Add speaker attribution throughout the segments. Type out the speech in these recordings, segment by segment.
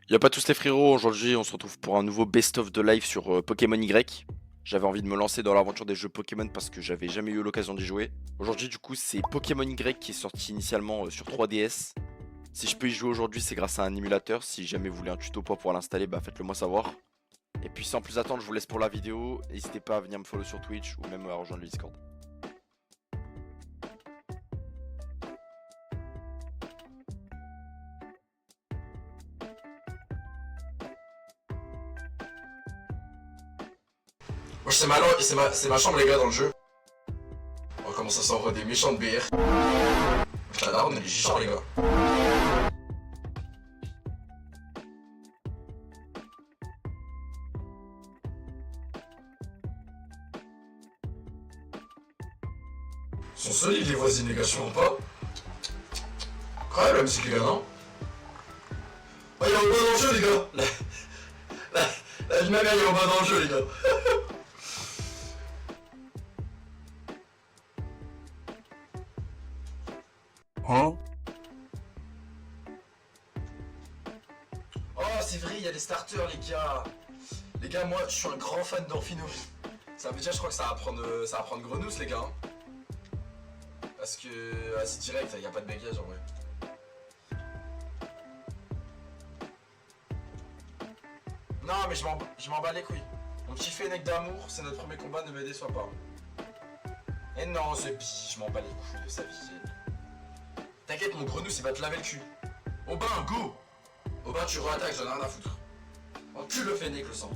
Speaker 1: Y'a pas tous les frérots, aujourd'hui on se retrouve pour un nouveau best of de live sur Pokémon Y. J'avais envie de me lancer dans l'aventure des jeux Pokémon parce que j'avais jamais eu l'occasion d'y jouer. Aujourd'hui du coup c'est Pokémon Y qui est sorti initialement sur 3DS. Si je peux y jouer aujourd'hui c'est grâce à un émulateur. Si jamais vous voulez un tuto pour pouvoir l'installer, bah faites-le moi savoir. Et puis sans plus attendre je vous laisse pour la vidéo. N'hésitez pas à venir me follow sur Twitch ou même à rejoindre le Discord.
Speaker 2: Moi c'est ma chambre les gars dans le jeu. On commence à s'envoyer des méchants de BR. Putain là on est des chichons les gars. Ils sont solides les voisines les gars, sûrement pas. Quand même la musique les gars non. Oh il est en bas dans le jeu les gars. La vie de ma mère il est en bas dans le jeu les gars.
Speaker 3: Hein?
Speaker 2: Oh c'est vrai il y a des starters les gars. Les gars moi je suis un grand fan d'Orphino. Ça veut dire je crois que ça va prendre Grenousse les gars hein. Parce que c'est direct, y a pas de bégage en vrai. Non mais je m'en bats les couilles. Mon petit Fennec d'amour, c'est notre premier combat, ne me déçois pas. Et non ce bi, je m'en bats les couilles de sa vie. T'inquiète mon Grenousse il va te laver le cul. Aubin go. Aubin tu re-attaques, j'en ai rien à foutre. Encule le Fennec le sang.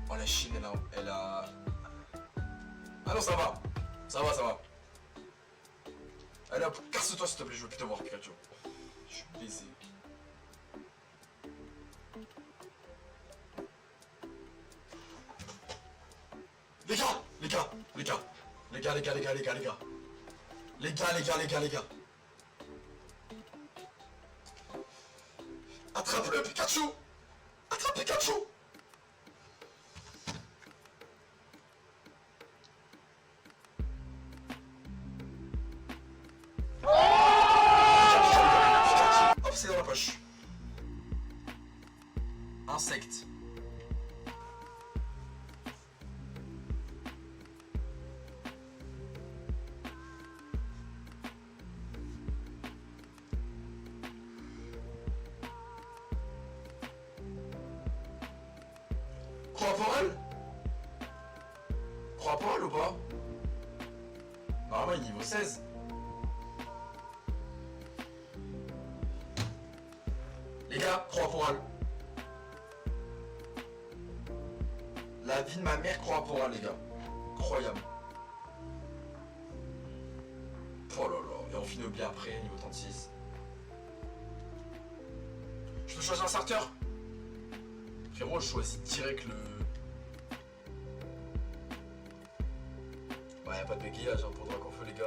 Speaker 2: Oh la Chine elle a... Ah non ça va. Ça va. Allez hop, casse-toi s'il te plaît, je veux plus te voir Pikachu. Je suis baisé. Les gars. Attrape le Pikachu. Attrape Pikachu. Hop, c'est dans la poche. Insecte. Croix ou pas? Normalement il est niveau 16. Les gars, Croix-Poral. La vie de ma mère, Croix-Poral les gars. Incroyable. Oh là là, et on finit bien après, niveau 36. Je peux choisir un starter? Frérot, je choisis direct le... Ouais, y'a pas de bégayage hein, pour Draconfeu les gars.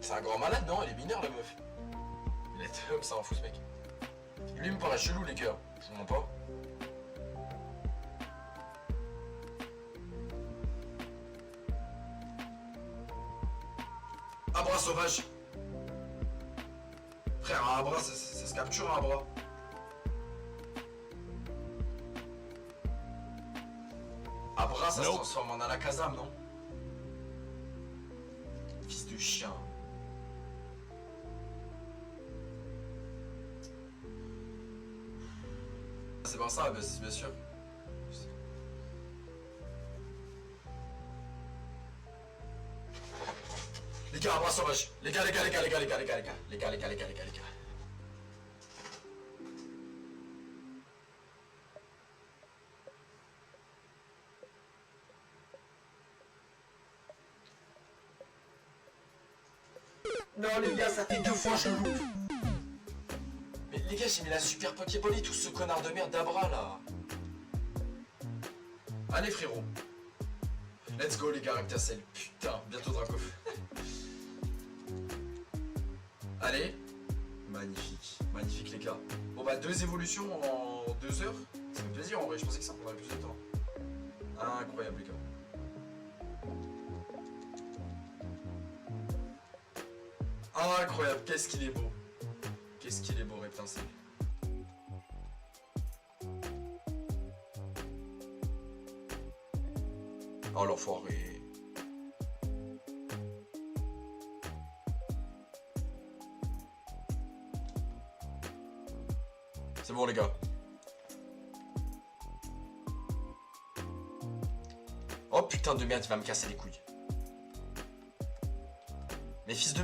Speaker 2: C'est un grand malade non? Elle est mineure la meuf. Il est comme ça en fou ce mec. Lui il me paraît chelou les gars, je vous mens pas. Un bras sauvage. Frère, un bras, ça se capture un bras. Un bras, ça se transforme en Alakazam, non? Fils de chien. C'est pas ça, bien sûr. Les gars, un bras sauvage. Les gars. Non les gars, ça fait 2 fois je loupe. Mais les gars, j'ai mis la super Pokéball et tout ce connard de merde d'Abra là. Allez frérot. Let's go les gars, Rectacel. Putain, bientôt Dracofeu. Allez. Magnifique, magnifique les gars. Bon bah 2 évolutions en 2 heures. Ça fait plaisir en vrai, je pensais que ça prendrait plus de temps. Incroyable les gars. Incroyable, qu'est-ce qu'il est beau. Qu'est-ce qu'il est beau Rectacel. Oh l'enfoiré. C'est bon les gars. Oh putain de merde, il va me casser les couilles. Mais fils de...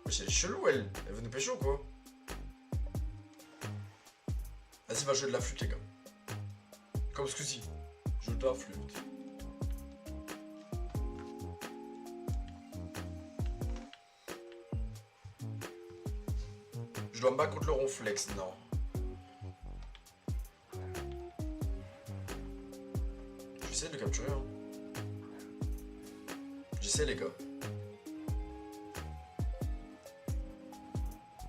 Speaker 2: Mais c'est chelou elle. Elle veut nous pécho ou quoi? Vas-y, va jouer de la flûte les gars. Comme ce coup-ci. Joue de la flûte. Je dois me battre contre le ronflex, non. J'essaie de le capturer hein. J'essaie les gars.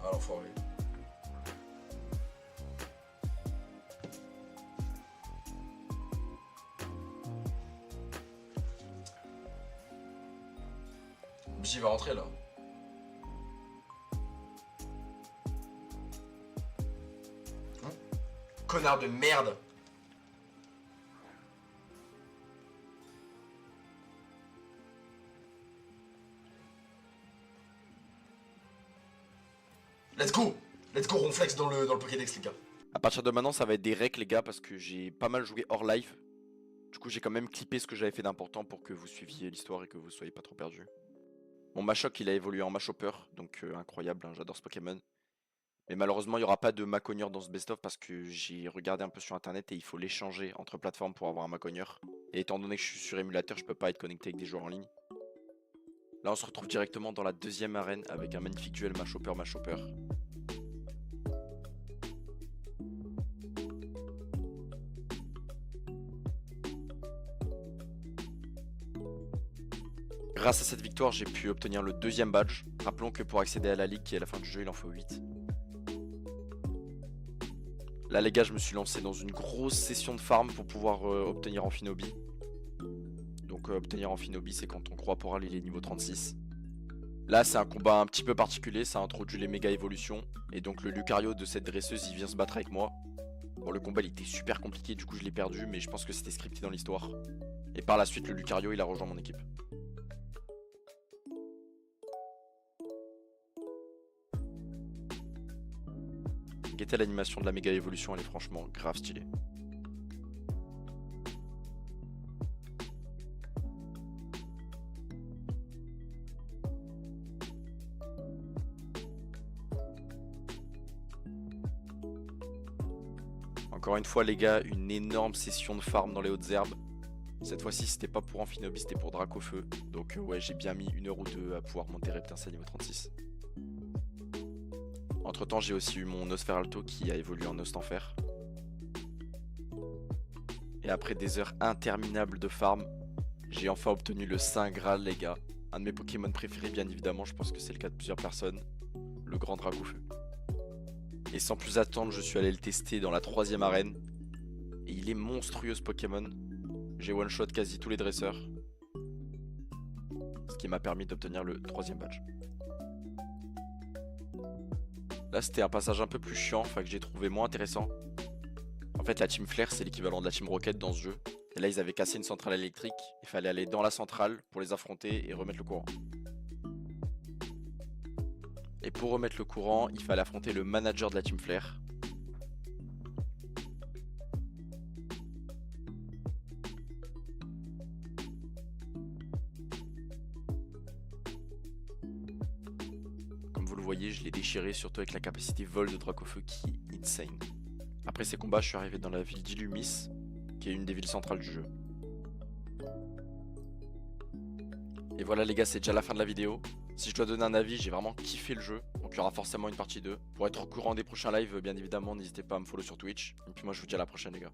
Speaker 2: Ah l'enfoiré. J'y va rentrer là. Connard de merde. Let's go. Let's go ronflex dans le Pokédex les gars.
Speaker 1: À partir de maintenant, ça va être des recs, les gars, parce que j'ai pas mal joué hors live. Du coup, j'ai quand même clippé ce que j'avais fait d'important pour que vous suiviez l'histoire et que vous soyez pas trop perdus. Mon Machoc, il a évolué en Machopper, donc incroyable, hein, j'adore ce Pokémon. Mais malheureusement, il n'y aura pas de Macogneur dans ce best-of parce que j'ai regardé un peu sur internet et il faut l'échanger entre plateformes pour avoir un Macogneur. Et étant donné que je suis sur émulateur, je peux pas être connecté avec des joueurs en ligne. Là, on se retrouve directement dans la deuxième arène avec un magnifique duel Machopper-Machopper. Grâce à cette victoire, j'ai pu obtenir le deuxième badge. Rappelons que pour accéder à la ligue qui est à la fin du jeu, il en faut 8. Là les gars, je me suis lancé dans une grosse session de farm pour pouvoir obtenir Amphinobi. Donc obtenir Amphinobi, c'est quand ton corporal il est niveau 36. Là c'est un combat un petit peu particulier, ça introduit les méga évolutions. Et donc le Lucario de cette dresseuse, il vient se battre avec moi. Bon, le combat il était super compliqué, du coup je l'ai perdu, mais je pense que c'était scripté dans l'histoire. Et par la suite, le Lucario il a rejoint mon équipe. Guettez l'animation de la méga évolution, elle est franchement grave stylée. Encore une fois les gars, une énorme session de farm dans les hautes herbes. Cette fois-ci c'était pas pour Amphinobi, c'était pour Dracofeu. Donc ouais, j'ai bien mis 1 heure ou 2 à pouvoir monter Reptincelle niveau 36. Entre temps, j'ai aussi eu mon Nosferalto qui a évolué en Ostenfer. Et après des heures interminables de farm, j'ai enfin obtenu le Saint Graal, les gars. Un de mes Pokémon préférés, bien évidemment, je pense que c'est le cas de plusieurs personnes. Le Grand Dracofeu. Et sans plus attendre, je suis allé le tester dans la 3ème arène. Et il est monstrueux ce Pokémon. J'ai one-shot quasi tous les dresseurs. Ce qui m'a permis d'obtenir le 3ème badge. Là c'était un passage un peu plus chiant, enfin que j'ai trouvé moins intéressant. En fait la Team Flare c'est l'équivalent de la Team Rocket dans ce jeu. Et là ils avaient cassé une centrale électrique, il fallait aller dans la centrale pour les affronter et remettre le courant. Et pour remettre le courant, il fallait affronter le manager de la Team Flare. Comme vous le voyez, je l'ai déchiré, surtout avec la capacité vol de Dracofeu qui est insane. Après ces combats, je suis arrivé dans la ville d'Illumis, qui est une des villes centrales du jeu. Et voilà les gars, c'est déjà la fin de la vidéo. Si je dois donner un avis, j'ai vraiment kiffé le jeu, donc il y aura forcément une partie 2. Pour être au courant des prochains lives, bien évidemment, n'hésitez pas à me follow sur Twitch. Et puis moi je vous dis à la prochaine les gars.